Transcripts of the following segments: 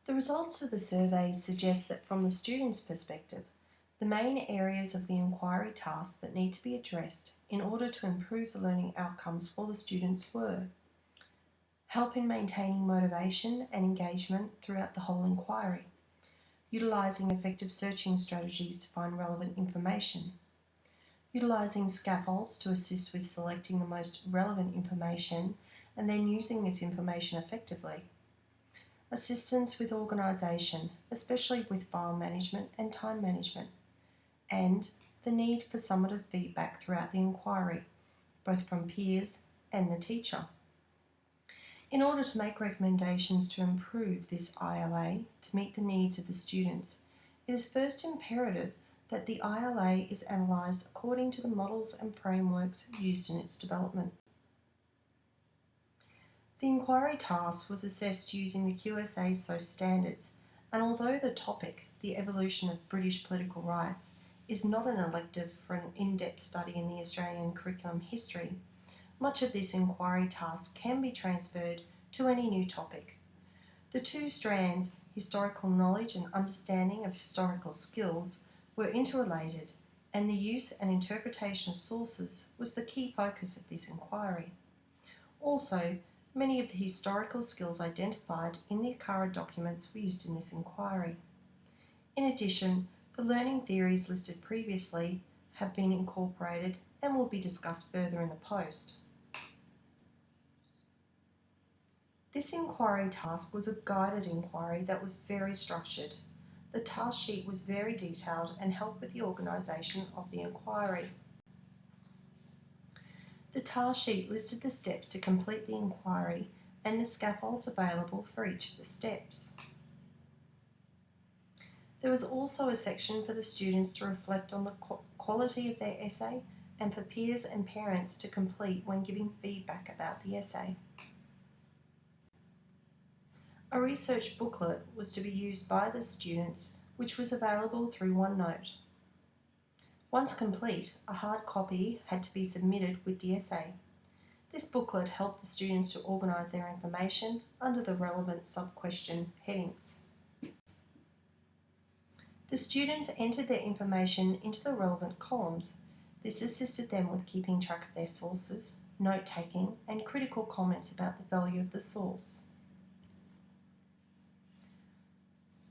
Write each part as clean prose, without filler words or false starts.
The results of the survey suggest that from the student's perspective, the main areas of the inquiry tasks that need to be addressed in order to improve the learning outcomes for the students were help in maintaining motivation and engagement throughout the whole inquiry, utilising effective searching strategies to find relevant information, utilising scaffolds to assist with selecting the most relevant information and then using this information effectively, assistance with organisation, especially with file management and time management, and the need for summative feedback throughout the inquiry, both from peers and the teacher. In order to make recommendations to improve this ILA to meet the needs of the students, it is first imperative that the ILA is analysed according to the models and frameworks used in its development. The inquiry task was assessed using the QSA SOAS standards, and although the topic, the evolution of British political rights, is not an elective for an in-depth study in the Australian curriculum history, much of this inquiry task can be transferred to any new topic. The two strands, historical knowledge and understanding of historical skills, were interrelated, and the use and interpretation of sources was the key focus of this inquiry. Also, many of the historical skills identified in the ACARA documents were used in this inquiry. In addition, the learning theories listed previously have been incorporated and will be discussed further in the post. This inquiry task was a guided inquiry that was very structured. The task sheet was very detailed and helped with the organisation of the inquiry. The task sheet listed the steps to complete the inquiry and the scaffolds available for each of the steps. There was also a section for the students to reflect on the quality of their essay and for peers and parents to complete when giving feedback about the essay. A research booklet was to be used by the students, which was available through OneNote. Once complete, a hard copy had to be submitted with the essay. This booklet helped the students to organise their information under the relevant sub-question headings. The students entered their information into the relevant columns. This assisted them with keeping track of their sources, note-taking, and critical comments about the value of the source.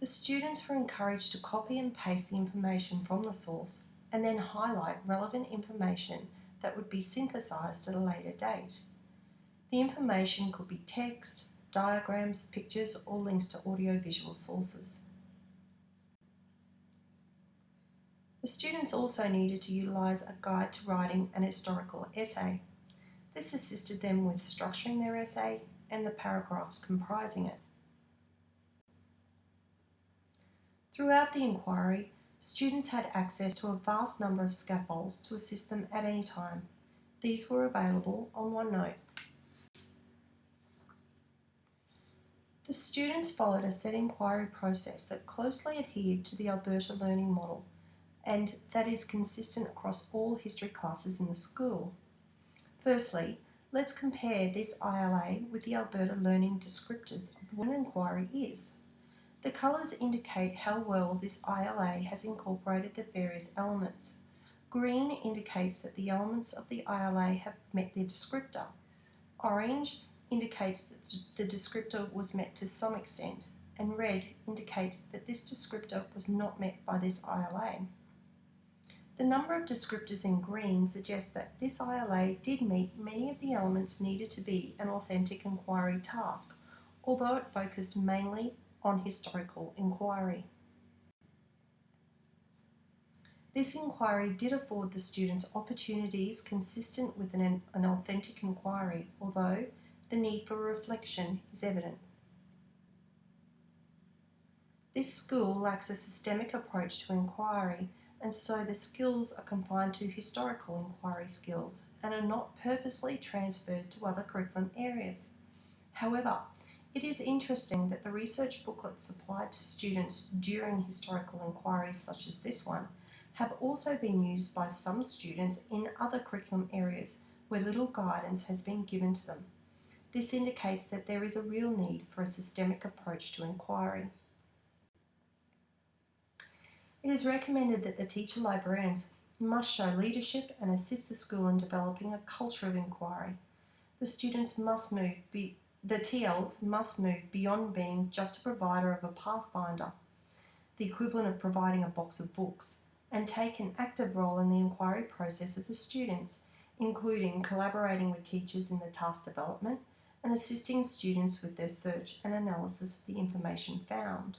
The students were encouraged to copy and paste the information from the source and then highlight relevant information that would be synthesised at a later date. The information could be text, diagrams, pictures, or links to audio-visual sources. The students also needed to utilise a guide to writing an historical essay. This assisted them with structuring their essay and the paragraphs comprising it. Throughout the inquiry, students had access to a vast number of scaffolds to assist them at any time. These were available on OneNote. The students followed a set inquiry process that closely adhered to the Alberta learning model and that is consistent across all history classes in the school. Firstly, let's compare this ILA with the Alberta learning descriptors of what an inquiry is. The colours indicate how well this ILA has incorporated the various elements. Green indicates that the elements of the ILA have met their descriptor. Orange indicates that the descriptor was met to some extent, and red indicates that this descriptor was not met by this ILA. The number of descriptors in green suggests that this ILA did meet many of the elements needed to be an authentic inquiry task, although it focused mainly on historical inquiry. This inquiry did afford the students opportunities consistent with an authentic inquiry, although the need for reflection is evident. This school lacks a systemic approach to inquiry, and so the skills are confined to historical inquiry skills and are not purposely transferred to other curriculum areas. However, it is interesting that the research booklets supplied to students during historical inquiries such as this one have also been used by some students in other curriculum areas where little guidance has been given to them. This indicates that there is a real need for a systemic approach to inquiry. It is recommended that the teacher librarians must show leadership and assist the school in developing a culture of inquiry. The TLs must move beyond being just a provider of a pathfinder, the equivalent of providing a box of books, and take an active role in the inquiry process of the students, including collaborating with teachers in the task development and assisting students with their search and analysis of the information found.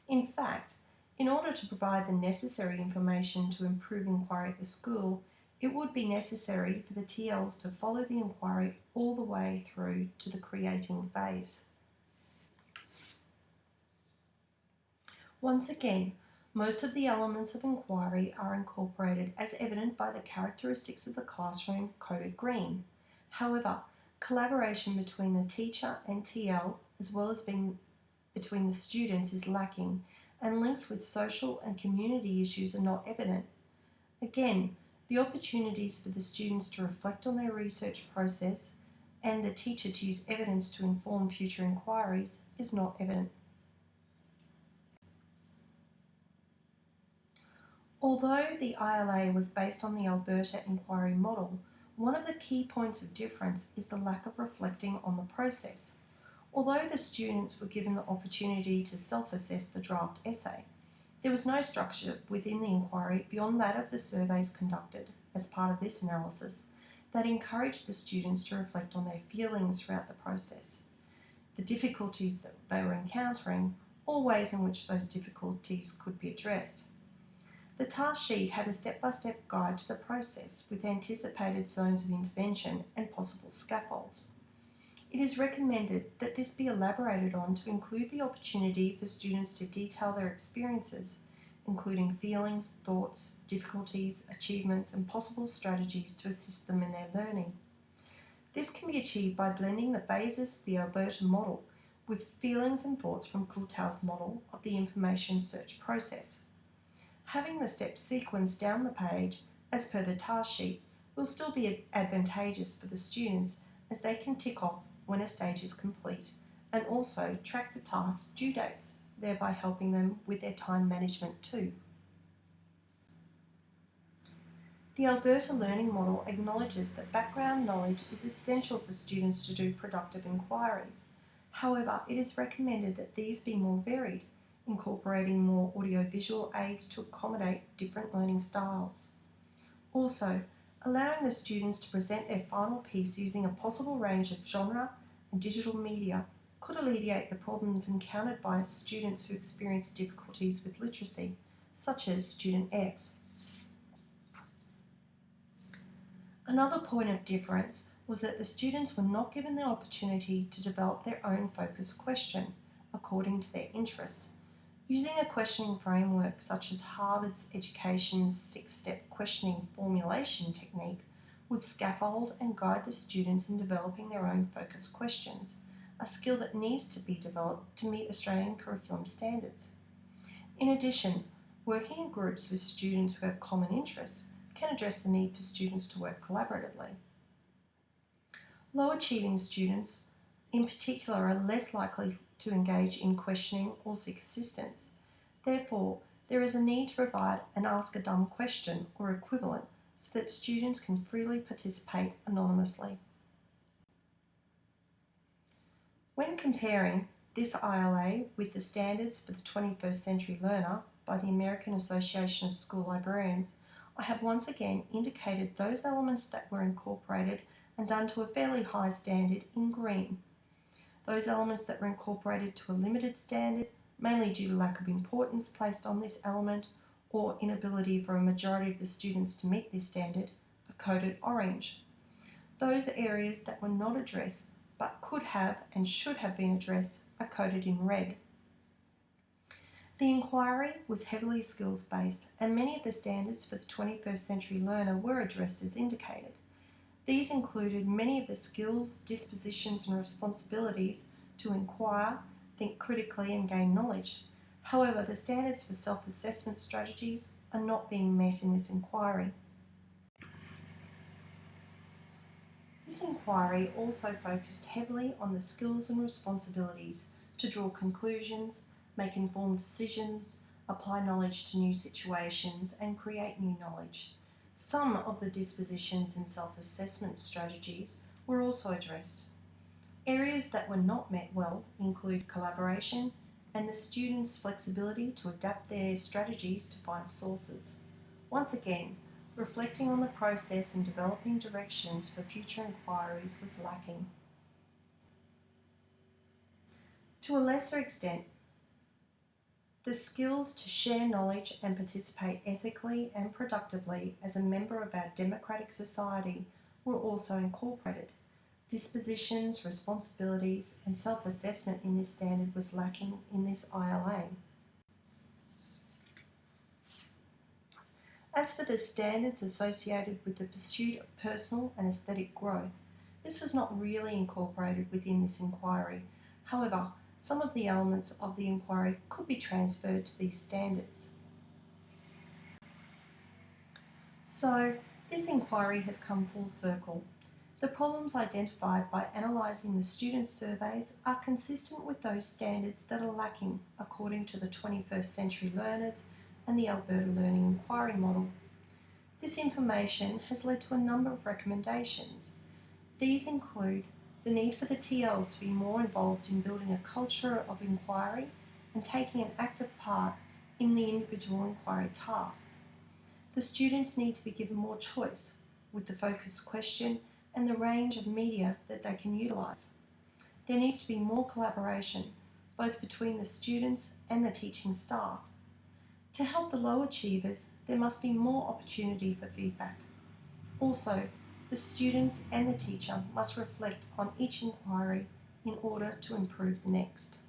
In fact, in order to provide the necessary information to improve inquiry at the school, it would be necessary for the TLs to follow the inquiry all the way through to the creating phase. Once again, most of the elements of inquiry are incorporated as evident by the characteristics of the classroom coded green. However, collaboration between the teacher and TL, as well as between the students, is lacking, and links with social and community issues are not evident. Again, the opportunities for the students to reflect on their research process and the teacher to use evidence to inform future inquiries is not evident. Although the ILA was based on the Alberta inquiry model, one of the key points of difference is the lack of reflecting on the process. Although the students were given the opportunity to self-assess the draft essay, there was no structure within the inquiry beyond that of the surveys conducted as part of this analysis that encouraged the students to reflect on their feelings throughout the process, the difficulties that they were encountering, or ways in which those difficulties could be addressed. The task sheet had a step-by-step guide to the process with anticipated zones of intervention and possible scaffolds. It is recommended that this be elaborated on to include the opportunity for students to detail their experiences, including feelings, thoughts, difficulties, achievements, and possible strategies to assist them in their learning. This can be achieved by blending the phases of the Alberta model with feelings and thoughts from Coulthard's model of the information search process. Having the steps sequenced down the page as per the task sheet will still be advantageous for the students as they can tick off when a stage is complete and also track the task's due dates, thereby helping them with their time management too. The Alberta Learning Model acknowledges that background knowledge is essential for students to do productive inquiries. However, it is recommended that these be more varied, incorporating more audiovisual aids to accommodate different learning styles. Also, allowing the students to present their final piece using a possible range of genre and digital media could alleviate the problems encountered by students who experience difficulties with literacy, such as student F. Another point of difference was that the students were not given the opportunity to develop their own focus question according to their interests. Using a questioning framework such as Harvard's education's 6-step questioning formulation technique would scaffold and guide the students in developing their own focus questions, a skill that needs to be developed to meet Australian curriculum standards. In addition, working in groups with students who have common interests can address the need for students to work collaboratively. Low achieving students, in particular, are less likely to engage in questioning or seek assistance. Therefore, there is a need to provide an Ask a Dumb question or equivalent so that students can freely participate anonymously. When comparing this ILA with the Standards for the 21st Century Learner by the American Association of School Librarians, I have once again indicated those elements that were incorporated and done to a fairly high standard in green. Those elements that were incorporated to a limited standard, mainly due to lack of importance placed on this element or inability for a majority of the students to meet this standard, are coded orange. Those areas that were not addressed but could have and should have been addressed are coded in red. The inquiry was heavily skills-based and many of the standards for the 21st Century Learner were addressed as indicated. These included many of the skills, dispositions and responsibilities to inquire, think critically and gain knowledge. However, the standards for self-assessment strategies are not being met in this inquiry. This inquiry also focused heavily on the skills and responsibilities to draw conclusions, make informed decisions, apply knowledge to new situations, and create new knowledge. Some of the dispositions and self-assessment strategies were also addressed. Areas that were not met well include collaboration and the students' flexibility to adapt their strategies to find sources. Once again, reflecting on the process and developing directions for future inquiries was lacking. To a lesser extent, the skills to share knowledge and participate ethically and productively as a member of our democratic society were also incorporated. Dispositions, responsibilities, and self-assessment in this standard was lacking in this ILA. As for the standards associated with the pursuit of personal and aesthetic growth, this was not really incorporated within this inquiry. However, some of the elements of the inquiry could be transferred to these standards. So, this inquiry has come full circle. The problems identified by analysing the student surveys are consistent with those standards that are lacking according to the 21st century learners and the Alberta Learning Inquiry Model. This information has led to a number of recommendations. These include the need for the TLs to be more involved in building a culture of inquiry and taking an active part in the individual inquiry tasks. The students need to be given more choice with the focused question and the range of media that they can utilise. There needs to be more collaboration, both between the students and the teaching staff. To help the low achievers, there must be more opportunity for feedback. Also, the students and the teacher must reflect on each inquiry in order to improve the next.